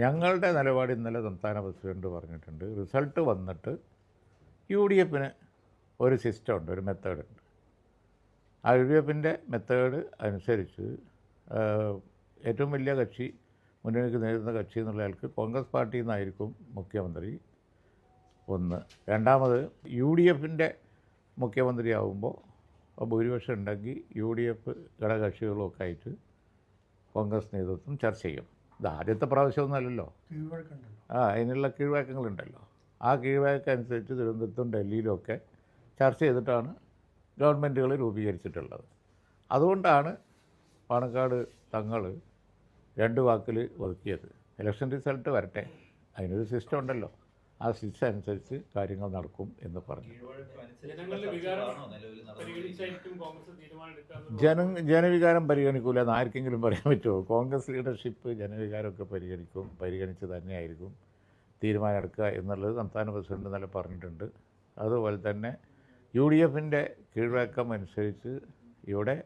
ഞങ്ങളുടെ നിലപാട് ഇന്നലെ സംസ്ഥാന പ്രസിഡന്റ് പറഞ്ഞിട്ടുണ്ട്. റിസൾട്ട് വന്നിട്ട് UDF ഒരു സിസ്റ്റം ഉണ്ട്, ഒരു മെത്തേഡുണ്ട്. ആ UDF മെത്തേഡ് അനുസരിച്ച് ഏറ്റവും വലിയ കക്ഷി, മുന്നണിക്ക് നേരിടുന്ന കക്ഷി എന്നുള്ള ആൾക്ക് കോൺഗ്രസ് പാർട്ടിയിൽ നിന്നായിരിക്കും മുഖ്യമന്ത്രി. ഒന്ന്. രണ്ടാമത് UDF മുഖ്യമന്ത്രിയാവുമ്പോൾ ഭൂരിപക്ഷം ഉണ്ടെങ്കിൽ UDF ഘടകകക്ഷികളൊക്കെ ആയിട്ട് കോൺഗ്രസ് നേതൃത്വം ചർച്ച ചെയ്യും. ഇത് ആദ്യത്തെ പ്രാവശ്യമൊന്നുമല്ലല്ലോ. അതിനുള്ള കീഴ്വഴക്കങ്ങളുണ്ടല്ലോ. ആ കീഴ്വഴക്കം അനുസരിച്ച് തിരുവനന്തപുരത്തും ഡൽഹിയിലുമൊക്കെ ചർച്ച ചെയ്തിട്ടാണ് ഗവൺമെൻറ്റുകൾ രൂപീകരിച്ചിട്ടുള്ളത്. അതുകൊണ്ടാണ് പാണക്കാട് തങ്ങൾ 2 വാക്കിൽ ഒതുക്കിയത്. ഇലക്ഷൻ റിസൾട്ട് വരട്ടെ, അതിനൊരു സിസ്റ്റം ഉണ്ടല്ലോ, ആ സിസ്റ്റം അനുസരിച്ച് കാര്യങ്ങൾ നടക്കും എന്ന് പറഞ്ഞു. ജനവികാരം പരിഗണിക്കൂല എന്ന് ആർക്കെങ്കിലും പറയാൻ പറ്റുമോ? കോൺഗ്രസ് ലീഡർഷിപ്പ് ജനവികാരമൊക്കെ പരിഗണിച്ച് തന്നെയായിരിക്കും തീരുമാനം എടുക്കുക എന്നുള്ളത് സംസ്ഥാന പ്രസിഡന്റ് ഇന്നലെ പറഞ്ഞിട്ടുണ്ട്. അതുപോലെ തന്നെ UDF കീഴ്വഴക്കം അനുസരിച്ച് ഇവിടെ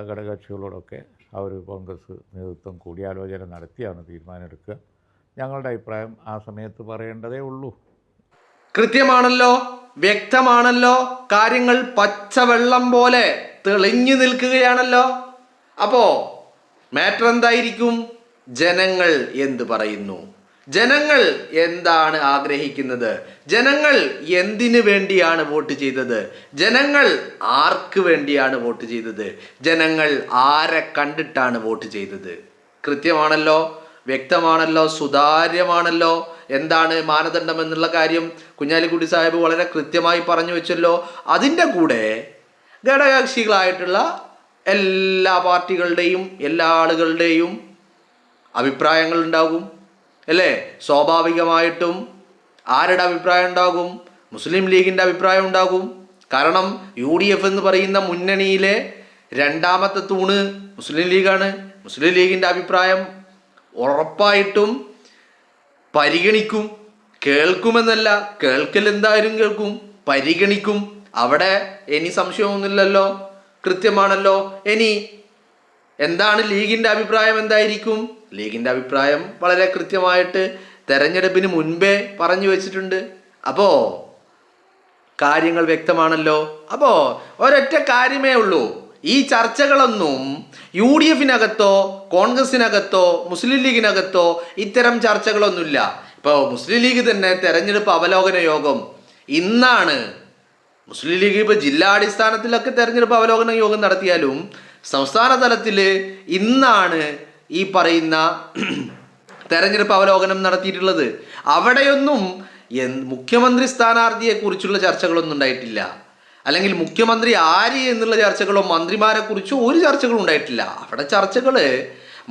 ഘടകകക്ഷികളോടൊക്കെ അവർ കോൺഗ്രസ് നേതൃത്വം കൂടിയാലോചന നടത്തിയാണ് തീരുമാനം എടുക്കുക. ഞങ്ങളുടെ അഭിപ്രായം ആ സമയത്ത് പറയേണ്ടതേ ഉള്ളൂ. കൃത്യമാണല്ലോ, വ്യക്തമാണല്ലോ, കാര്യങ്ങൾ പച്ചവെള്ളം പോലെ തെളിഞ്ഞു നിൽക്കുകയാണല്ലോ. അപ്പോ മാറ്റർ എന്തായിരിക്കും? ജനങ്ങൾ എന്ത് പറയുന്നു? ജനങ്ങൾ എന്താണ് ആഗ്രഹിക്കുന്നത്? ജനങ്ങൾ എന്തിനു വേണ്ടിയാണ് വോട്ട് ചെയ്തത്? ജനങ്ങൾ ആർക്ക് വേണ്ടിയാണ് വോട്ട് ചെയ്തത്? ജനങ്ങൾ ആരെ കണ്ടിട്ടാണ് വോട്ട് ചെയ്തത്? കൃത്യമാണല്ലോ, വ്യക്തമാണല്ലോ, സുതാര്യമാണല്ലോ. എന്താണ് മാനദണ്ഡം എന്നുള്ള കാര്യം കുഞ്ഞാലിക്കുട്ടി സാഹിബ് വളരെ കൃത്യമായി പറഞ്ഞു വെച്ചല്ലോ. അതിൻ്റെ കൂടെ ഘടകകക്ഷികളായിട്ടുള്ള എല്ലാ പാർട്ടികളുടെയും എല്ലാ ആളുകളുടെയും അഭിപ്രായങ്ങൾ ഉണ്ടാകും അല്ലേ? സ്വാഭാവികമായിട്ടും ആരുടെ അഭിപ്രായം ഉണ്ടാകും? മുസ്ലിം ലീഗിൻ്റെ അഭിപ്രായം ഉണ്ടാകും. കാരണം UDF എന്ന് പറയുന്ന മുന്നണിയിലെ രണ്ടാമത്തെ തൂണ് മുസ്ലിം ലീഗാണ്. മുസ്ലിം ലീഗിൻ്റെ അഭിപ്രായം ഉറപ്പായിട്ടും പരിഗണിക്കും. കേൾക്കുമെന്നല്ല, കേൾക്കൽ എന്തായാലും കേൾക്കും, പരിഗണിക്കും. അവിടെ ഇനി സംശയമൊന്നുമില്ലല്ലോ, കൃത്യമാണല്ലോ. ഇനി എന്താണ് ലീഗിൻ്റെ അഭിപ്രായം? എന്തായിരിക്കും ലീഗിൻ്റെ അഭിപ്രായം? വളരെ കൃത്യമായിട്ട് തെരഞ്ഞെടുപ്പിന് മുൻപേ പറഞ്ഞു വെച്ചിട്ടുണ്ട്. അപ്പോൾ കാര്യങ്ങൾ വ്യക്തമാണല്ലോ. അപ്പോൾ ഒരൊറ്റ കാര്യമേ ഉള്ളൂ, ഈ ചർച്ചകളൊന്നും UDF കോൺഗ്രസിനകത്തോ മുസ്ലിം ലീഗിനകത്തോ ഇത്തരം ചർച്ചകളൊന്നുമില്ല. ഇപ്പോൾ മുസ്ലിം ലീഗ് തന്നെ തെരഞ്ഞെടുപ്പ് അവലോകന യോഗം ഇന്നാണ്. മുസ്ലിം ലീഗ് ഇപ്പോൾ ജില്ലാടിസ്ഥാനത്തിലൊക്കെ തെരഞ്ഞെടുപ്പ് അവലോകന യോഗം നടത്തിയാലും സംസ്ഥാന തലത്തിൽ ഇന്നാണ് ഈ പറയുന്ന തെരഞ്ഞെടുപ്പ് അവലോകനം നടത്തിയിട്ടുള്ളത്. അവിടെയൊന്നും മുഖ്യമന്ത്രി സ്ഥാനാർത്ഥിയെക്കുറിച്ചുള്ള ചർച്ചകളൊന്നും ഉണ്ടായിട്ടില്ല. അല്ലെങ്കിൽ മുഖ്യമന്ത്രി ആര് എന്നുള്ള ചർച്ചകളോ മന്ത്രിമാരെ കുറിച്ചോ ഒരു ചർച്ചകളും ഉണ്ടായിട്ടില്ല. അവിടെ ചർച്ചകൾ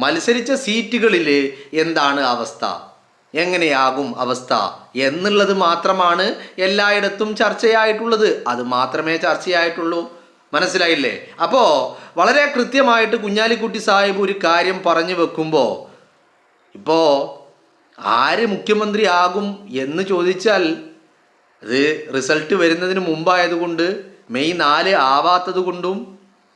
മത്സരിച്ച സീറ്റുകളിൽ എന്താണ് അവസ്ഥ, എങ്ങനെയാകും അവസ്ഥ എന്നുള്ളത് മാത്രമാണ് എല്ലായിടത്തും ചർച്ചയായിട്ടുള്ളത്. അത് മാത്രമേ ചർച്ചയായിട്ടുള്ളൂ. മനസ്സിലായില്ലേ? അപ്പോൾ വളരെ കൃത്യമായിട്ട് കുഞ്ഞാലിക്കുട്ടി സാഹിബ് ഒരു കാര്യം പറഞ്ഞു വെക്കുമ്പോൾ, ഇപ്പോൾ ആര് മുഖ്യമന്ത്രി ആകും എന്ന് ചോദിച്ചാൽ അത് റിസൾട്ട് വരുന്നതിന് മുമ്പായതുകൊണ്ട് മെയ് 4 ആവാത്തത് കൊണ്ടും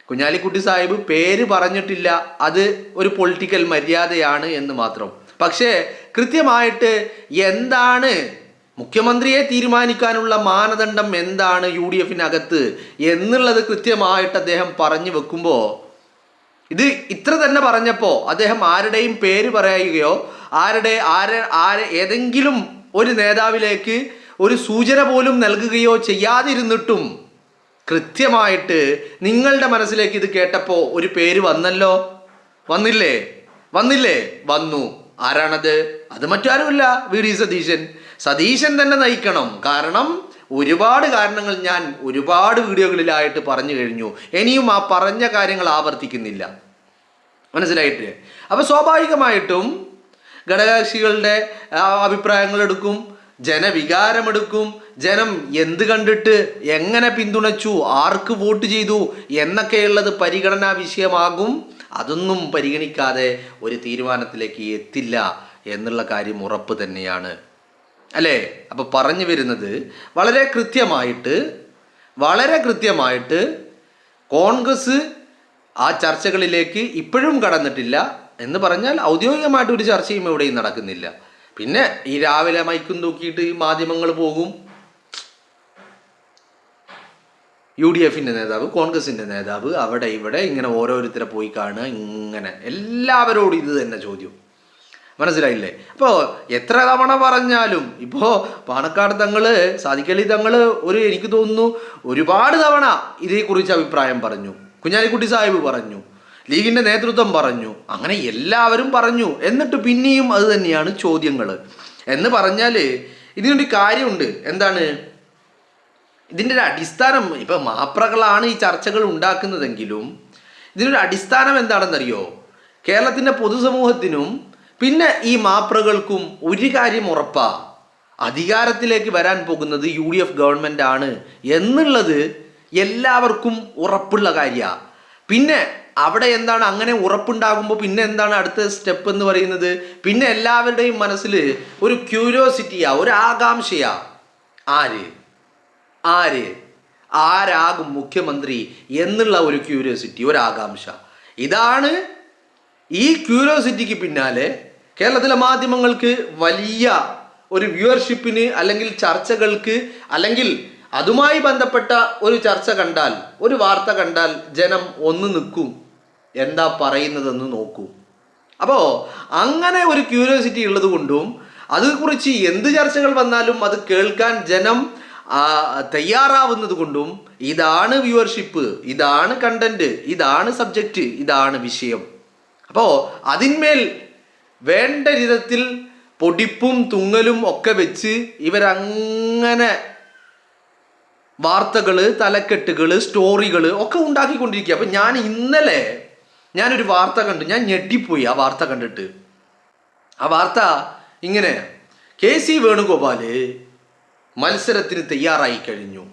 കുഞ്ഞാലിക്കുട്ടി സാഹിബ് പേര് പറഞ്ഞിട്ടില്ല. അത് ഒരു പൊളിറ്റിക്കൽ മര്യാദയാണ് എന്ന് മാത്രം. പക്ഷേ കൃത്യമായിട്ട് എന്താണ് മുഖ്യമന്ത്രിയെ തീരുമാനിക്കാനുള്ള മാനദണ്ഡം എന്താണ് UDF എന്നുള്ളത് കൃത്യമായിട്ട് അദ്ദേഹം പറഞ്ഞു വെക്കുമ്പോൾ, ഇത് ഇത്ര തന്നെ പറഞ്ഞപ്പോൾ അദ്ദേഹം ആരുടെയും പേര് പറയുകയോ ഏതെങ്കിലും ഒരു നേതാവിലേക്ക് ഒരു സൂചന പോലും നൽകുകയോ ചെയ്യാതിരുന്നിട്ടും കൃത്യമായിട്ട് നിങ്ങളുടെ മനസ്സിലേക്ക് ഇത് കേട്ടപ്പോൾ ഒരു പേര് വന്നല്ലോ. വന്നില്ലേ? വന്നു. ആരാണത്? അത് മറ്റാരുമല്ല, VD സതീശൻ തന്നെ നയിക്കണം. കാരണം ഒരുപാട് കാരണങ്ങൾ ഞാൻ ഒരുപാട് വീഡിയോകളിലായിട്ട് പറഞ്ഞു കഴിഞ്ഞു. ഇനിയും ആ പറഞ്ഞ കാര്യങ്ങൾ ആവർത്തിക്കുന്നില്ല. മനസ്സിലായിട്ട്? അപ്പോൾ സ്വാഭാവികമായിട്ടും ഘടകകക്ഷികളുടെ അഭിപ്രായങ്ങൾ എടുക്കും, ജനവികാരമെടുക്കും, ജനം എന്ത് കണ്ടിട്ട് എങ്ങനെ പിന്തുണച്ചു, ആർക്ക് വോട്ട് ചെയ്തു എന്നൊക്കെയുള്ളത് പരിഗണനാ വിഷയമാകും. അതൊന്നും പരിഗണിക്കാതെ ഒരു തീരുമാനത്തിലേക്ക് എത്തില്ല എന്നുള്ള കാര്യം ഉറപ്പ് തന്നെയാണ്, അല്ലേ? അപ്പോൾ പറഞ്ഞു വരുന്നത് വളരെ കൃത്യമായിട്ട് കോൺഗ്രസ് ആ ചർച്ചകളിലേക്ക് ഇപ്പോഴും കടന്നിട്ടില്ല. എന്ന് പറഞ്ഞാൽ ഔദ്യോഗികമായിട്ട് ഒരു ചർച്ചയും എവിടെയും നടക്കുന്നില്ല. പിന്നെ ഈ രാവിലെ മൈക്കും തൂക്കിയിട്ട് ഈ മാധ്യമങ്ങൾ പോകും, UDFിൻ്റെ നേതാവ്, കോൺഗ്രസിൻ്റെ നേതാവ്, അവിടെ ഇവിടെ ഇങ്ങനെ ഓരോരുത്തരെ പോയി കാണുക, ഇങ്ങനെ എല്ലാവരോടും ഇത് തന്നെ ചോദ്യം. മനസ്സിലായില്ലേ? അപ്പോൾ എത്ര തവണ പറഞ്ഞാലും, ഇപ്പോൾ പാണക്കാട് തങ്ങള്, സാദിഖ് അലി തങ്ങള് എനിക്ക് തോന്നുന്നു ഒരുപാട് തവണ ഇതേക്കുറിച്ച് അഭിപ്രായം പറഞ്ഞു, കുഞ്ഞാലിക്കുട്ടി സാഹിബ് പറഞ്ഞു, ലീഗിൻ്റെ നേതൃത്വം പറഞ്ഞു, അങ്ങനെ എല്ലാവരും പറഞ്ഞു. എന്നിട്ട് പിന്നെയും അത് തന്നെയാണ് ചോദ്യങ്ങൾ. എന്ന് പറഞ്ഞാൽ ഇതിനൊരു കാര്യമുണ്ട്. എന്താണ് ഇതിൻ്റെ ഒരു അടിസ്ഥാനം? ഇപ്പം മാപ്രകളാണ് ഈ ചർച്ചകൾ ഉണ്ടാക്കുന്നതെങ്കിലും ഇതിനൊരു അടിസ്ഥാനം എന്താണെന്നറിയോ? കേരളത്തിൻ്റെ പൊതുസമൂഹത്തിനും പിന്നെ ഈ മാപ്രകൾക്കും ഒരു കാര്യം ഉറപ്പാ, അധികാരത്തിലേക്ക് വരാൻ പോകുന്നത് UDF ഗവൺമെൻറ് ആണ് എന്നുള്ളത് എല്ലാവർക്കും ഉറപ്പുള്ള കാര്യമാണ്. പിന്നെ അവിടെ എന്താണ്, അങ്ങനെ ഉറപ്പുണ്ടാകുമ്പോൾ പിന്നെ എന്താണ് അടുത്ത സ്റ്റെപ്പ് എന്ന് പറയുന്നത്? പിന്നെ എല്ലാവരുടെയും മനസ്സിൽ ഒരു ക്യൂരിയോസിറ്റിയാ, ഒരു ആകാംക്ഷയാ, ആരാകും മുഖ്യമന്ത്രി എന്നുള്ള ഒരു ക്യൂരിയോസിറ്റി, ഒരു ആകാംക്ഷ. ഇതാണ് ഈ ക്യൂരിയോസിറ്റിക്ക് പിന്നാലെ കേരളത്തിലെ മാധ്യമങ്ങൾക്ക് വലിയ ഒരു വ്യൂവർഷിപ്പിന്, അല്ലെങ്കിൽ ചർച്ചകൾക്ക്, അല്ലെങ്കിൽ അതുമായി ബന്ധപ്പെട്ട ഒരു ചർച്ച കണ്ടാൽ, ഒരു വാർത്ത കണ്ടാൽ ജനം ഒന്ന് നിൽക്കും, എന്താ പറയുന്നതെന്ന് നോക്കൂ. അപ്പോൾ അങ്ങനെ ഒരു ക്യൂരിയോസിറ്റി ഉള്ളത് കൊണ്ടും അതേക്കുറിച്ച് എന്ത് ചർച്ചകൾ വന്നാലും അത് കേൾക്കാൻ ജനം തയ്യാറാവുന്നത് കൊണ്ടും ഇതാണ് വ്യൂവർഷിപ്പ്, ഇതാണ് കണ്ടന്റ്, ഇതാണ് സബ്ജക്റ്റ്, ഇതാണ് വിഷയം. അപ്പോൾ അതിന്മേൽ വേണ്ട വിധത്തിൽ പൊടിപ്പും തുങ്ങലും ഒക്കെ വെച്ച് ഇവരങ്ങനെ വാർത്തകൾ, തലക്കെട്ടുകൾ, സ്റ്റോറികൾ ഒക്കെ ഉണ്ടാക്കിക്കൊണ്ടിരിക്കുക. അപ്പം ഇന്നലെ ഞാനൊരു വാർത്ത കണ്ടു, ഞാൻ ഞെട്ടിപ്പോയി ആ വാർത്ത കണ്ടിട്ട്. ആ വാർത്ത ഇങ്ങനെ: KC വേണുഗോപാൽ മത്സരത്തിന് തയ്യാറായി കഴിഞ്ഞു.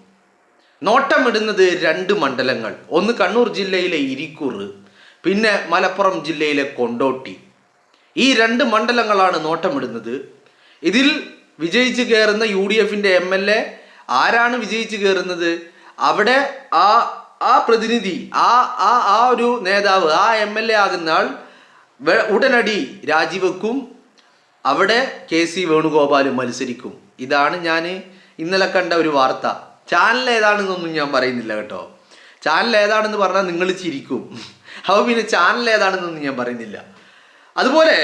നോട്ടമിടുന്നത് 2 മണ്ഡലങ്ങൾ, ഒന്ന് കണ്ണൂർ ജില്ലയിലെ ഇരിക്കൂർ, പിന്നെ മലപ്പുറം ജില്ലയിലെ കൊണ്ടോട്ടി. ഈ 2 മണ്ഡലങ്ങളാണ് നോട്ടമിടുന്നത്. ഇതിൽ വിജയിച്ച് കയറുന്ന UDFിൻ്റെ MLA ആരാണ് വിജയിച്ച് കയറുന്നത്? അവിടെ ആ പ്രതിനിധി, ആ ഒരു നേതാവ്, ആ MLA ആകുന്ന ആൾ ഉടനടി രാജിവെക്കും. അവിടെ KC വേണുഗോപാൽ മത്സരിക്കും. ഇതാണ് ഞാൻ ഇന്നലെ കണ്ട ഒരു വാർത്ത. ചാനൽ ഏതാണെന്നൊന്നും ഞാൻ പറയുന്നില്ല കേട്ടോ. ചാനൽ ഏതാണെന്ന് പറഞ്ഞാൽ നിങ്ങൾ ചിരിക്കും. അപ്പോൾ പിന്നെ ചാനൽ ഏതാണെന്നൊന്നും ഞാൻ പറയുന്നില്ല. അതുപോലെ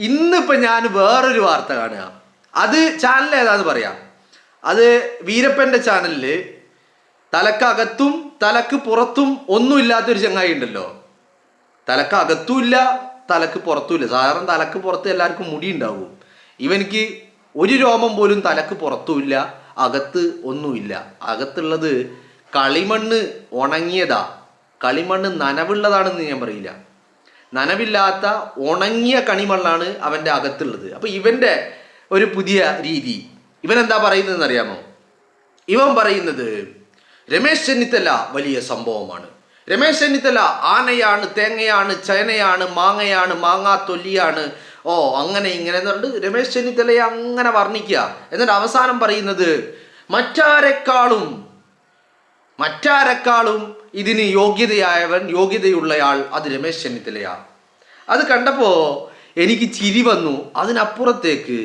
ഇന്നിപ്പോൾ ഞാൻ വേറൊരു വാർത്ത കാണുക. അത് ചാനൽ ഏതാണെന്ന് പറയാം. അത് വീരപ്പൻ്റെ ചാനലിൽ തലക്കകത്തും തലക്ക് പുറത്തും ഒന്നുമില്ലാത്തൊരു ചങ്ങായി ഉണ്ടല്ലോ. തലക്കകത്തും ഇല്ല, തലക്ക് പുറത്തും ഇല്ല. സാധാരണ തലക്ക് പുറത്ത് എല്ലാവർക്കും മുടി ഉണ്ടാവും. ഇവനിക്ക് ഒരു രോമം പോലും തലക്ക് പുറത്തുമില്ല, അകത്ത് ഒന്നുമില്ല. അകത്തുള്ളത് കളിമണ്ണ് ഉണങ്ങിയതാ. കളിമണ്ണ് നനവുള്ളതാണെന്ന് ഞാൻ പറയില്ല, നനവില്ലാത്ത ഉണങ്ങിയ കണിമണ്ണാണ് അവൻ്റെ അകത്തുള്ളത്. അപ്പോൾ ഇവൻ്റെ ഒരു പുതിയ രീതി, ഇവൻ എന്താ പറയുന്നതെന്ന് അറിയാമോ? ഇവൻ പറയുന്നത് രമേശ് ചെന്നിത്തല വലിയ സംഭവമാണ്, രമേശ് ചെന്നിത്തല ആനയാണ്, തേങ്ങയാണ്, ചേനയാണ്, മാങ്ങയാണ്, മാങ്ങാത്തൊല്ലിയാണ്, അങ്ങനെ ഇങ്ങനെ എന്ന് പറഞ്ഞിട്ട് രമേശ് ചെന്നിത്തലയെ അങ്ങനെ വർണ്ണിക്കുക. എന്നിട്ട് അവസാനം പറയുന്നത് മറ്റാരെക്കാളും ഇതിന് യോഗ്യതയുള്ളയാൾ അത് രമേശ് ചെന്നിത്തലയാണ്. അത് കണ്ടപ്പോൾ എനിക്ക് ചിരി വന്നു. അതിനപ്പുറത്തേക്ക്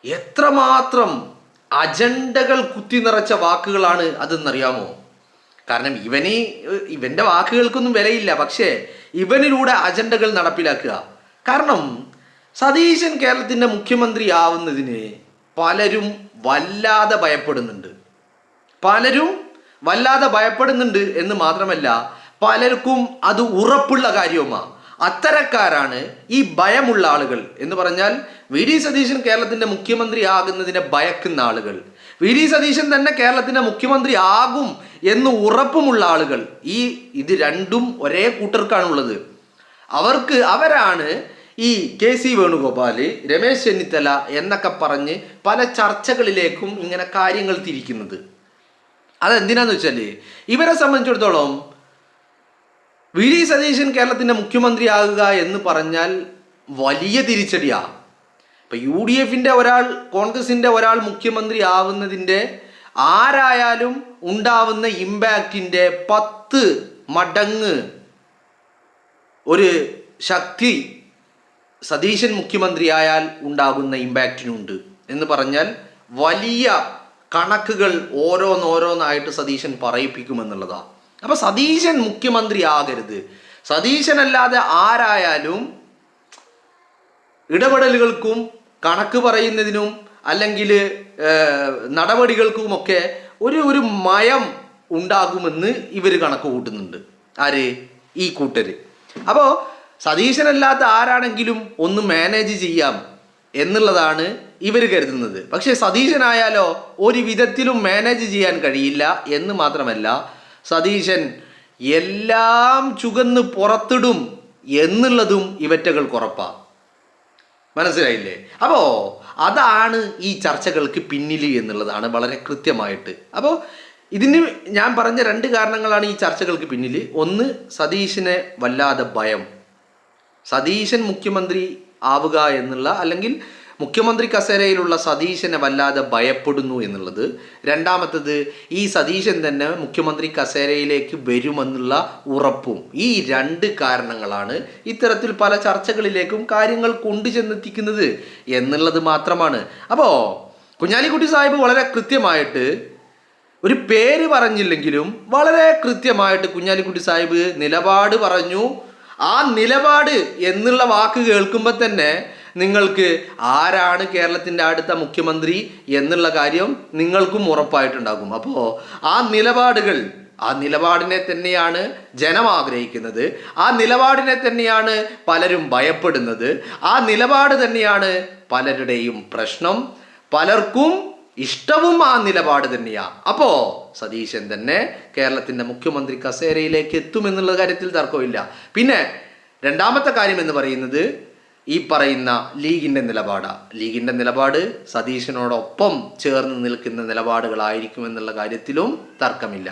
എത്രമാത്രം അജണ്ടകൾ കുത്തി നിറച്ച വാക്കുകളാണ് അതെന്നറിയാമോ? കാരണം ഇവൻ്റെ വാക്കുകൾക്കൊന്നും വിലയില്ല, പക്ഷേ ഇവനിലൂടെ അജണ്ടകൾ നടപ്പിലാക്കുക. കാരണം സതീശൻ കേരളത്തിൻ്റെ മുഖ്യമന്ത്രി ആവുന്നതിന് പലരും വല്ലാതെ ഭയപ്പെടുന്നുണ്ട് എന്ന് മാത്രമല്ല, പലർക്കും അത് ഉറപ്പുള്ള കാര്യവുമാണ്. അത്തരക്കാരാണ് ഈ ഭയമുള്ള ആളുകൾ. എന്ന് പറഞ്ഞാൽ VD സതീശൻ കേരളത്തിൻ്റെ മുഖ്യമന്ത്രി ആകുന്നതിനെ ഭയക്കുന്ന ആളുകൾ, VD സതീശൻ തന്നെ കേരളത്തിൻ്റെ മുഖ്യമന്ത്രി ആകും എന്ന് ഉറപ്പുമുള്ള ആളുകൾ. ഇത് രണ്ടും ഒരേ കൂട്ടർക്കാണുള്ളത്. അവരാണ് ഈ KC വേണുഗോപാൽ, രമേശ് ചെന്നിത്തല എന്നൊക്കെ പറഞ്ഞ് പല ചർച്ചകളിലേക്കും ഇങ്ങനെ കാര്യങ്ങൾ തിരിക്കുന്നത്. അതെന്തിനാന്ന് വെച്ചാൽ ഇവരെ സംബന്ധിച്ചിടത്തോളം VD സതീശൻ കേരളത്തിൻ്റെ മുഖ്യമന്ത്രി ആകുക എന്ന് പറഞ്ഞാൽ വലിയ തിരിച്ചടിയാണ്. ഇപ്പം UDFിൻ്റെ ഒരാൾ, കോൺഗ്രസിൻ്റെ ഒരാൾ മുഖ്യമന്ത്രി ആവുന്നതിൻ്റെ ആരായാലും ഉണ്ടാവുന്ന ഇമ്പാക്റ്റിൻ്റെ 10 മടങ്ങ് ഒരു ശക്തി സതീശൻ മുഖ്യമന്ത്രിയായാൽ ഉണ്ടാകുന്ന ഇമ്പാക്റ്റിനുണ്ട് എന്ന് പറഞ്ഞാൽ വലിയ കണക്കുകൾ ഓരോന്നോരോന്നായിട്ട് സതീശൻ പറയിപ്പിക്കുമെന്നുള്ളതാണ്. അപ്പോൾ സതീശൻ മുഖ്യമന്ത്രി ആകരുത്, സതീശനല്ലാതെ ആരായാലും ഇടപെടലുകൾക്കും കണക്ക് പറയുന്നതിനും അല്ലെങ്കിൽ നടപടികൾക്കുമൊക്കെ ഒരു മയം ഉണ്ടാകുമെന്ന് ഇവർ കണക്ക് കൂട്ടുന്നുണ്ട്. ആര്? ഈ കൂട്ടര്. അപ്പോൾ സതീശനല്ലാത്ത ആരാണെങ്കിലും ഒന്ന് മാനേജ് ചെയ്യാം എന്നുള്ളതാണ് ഇവർ കരുതുന്നത്. പക്ഷേ സതീശനായാലോ ഒരു വിധത്തിലും മാനേജ് ചെയ്യാൻ കഴിയില്ല എന്ന് മാത്രമല്ല, സതീശൻ എല്ലാം ചുകന്ന് പുറത്തിടും എന്നുള്ളതും ഇവറ്റകൾക്ക് ഉറപ്പാണ്. മനസ്സിലായില്ലേ? അപ്പോൾ അതാണ് ഈ ചർച്ചകൾക്ക് പിന്നിൽ എന്നുള്ളതാണ് വളരെ കൃത്യമായിട്ട്. അപ്പോൾ ഇതിന് ഞാൻ പറഞ്ഞ 2 കാരണങ്ങളാണ് ഈ ചർച്ചകൾക്ക് പിന്നിൽ. ഒന്ന്, സതീശനെ വല്ലാതെ ഭയം, സതീശൻ മുഖ്യമന്ത്രി ആവുക എന്നുള്ള അല്ലെങ്കിൽ മുഖ്യമന്ത്രി കസേരയിലുള്ള സതീശനെ വല്ലാതെ ഭയപ്പെടുന്നു എന്നുള്ളത്. രണ്ടാമത്തത്, ഈ സതീശൻ തന്നെ മുഖ്യമന്ത്രി കസേരയിലേക്ക് വരുമെന്നുള്ള ഉറപ്പും. ഈ 2 കാരണങ്ങളാണ് ഇത്തരത്തിൽ പല ചർച്ചകളിലേക്കും കാര്യങ്ങൾ കൊണ്ടുചെന്നെത്തിക്കുന്നത് എന്നുള്ളത് മാത്രമാണ്. അപ്പോൾ കുഞ്ഞാലിക്കുട്ടി സാഹിബ് വളരെ കൃത്യമായിട്ട് ഒരു പേര് പറഞ്ഞില്ലെങ്കിലും വളരെ കൃത്യമായിട്ട് കുഞ്ഞാലിക്കുട്ടി സാഹിബ് നിലപാട് പറഞ്ഞു. ആ നിലപാട് എന്നുള്ള വാക്ക് കേൾക്കുമ്പോൾ തന്നെ നിങ്ങൾക്ക് ആരാണ് കേരളത്തിൻ്റെ അടുത്ത മുഖ്യമന്ത്രി എന്നുള്ള കാര്യം നിങ്ങൾക്കും ഉറപ്പായിട്ടുണ്ടാകും. അപ്പോൾ ആ നിലപാടിനെ തന്നെയാണ് ജനം ആഗ്രഹിക്കുന്നത്, ആ നിലപാടിനെ തന്നെയാണ് പലരും ഭയപ്പെടുന്നത്, ആ നിലപാട് തന്നെയാണ് പലരുടെയും പ്രശ്നം, പലർക്കും ഇഷ്ടവും ആ നിലപാട് തന്നെയാണ്. അപ്പോൾ സതീശൻ തന്നെ കേരളത്തിൻ്റെ മുഖ്യമന്ത്രി കസേരയിലേക്ക് എത്തുമെന്നുള്ള കാര്യത്തിൽ തർക്കമില്ല. പിന്നെ രണ്ടാമത്തെ കാര്യം എന്ന് പറയുന്നത് ഈ പറയുന്ന ലീഗിൻ്റെ നിലപാടാണ്. ലീഗിൻ്റെ നിലപാട് സതീശനോടൊപ്പം ചേർന്ന് നിൽക്കുന്ന നിലപാടുകളായിരിക്കുമെന്നുള്ള കാര്യത്തിലും തർക്കമില്ല.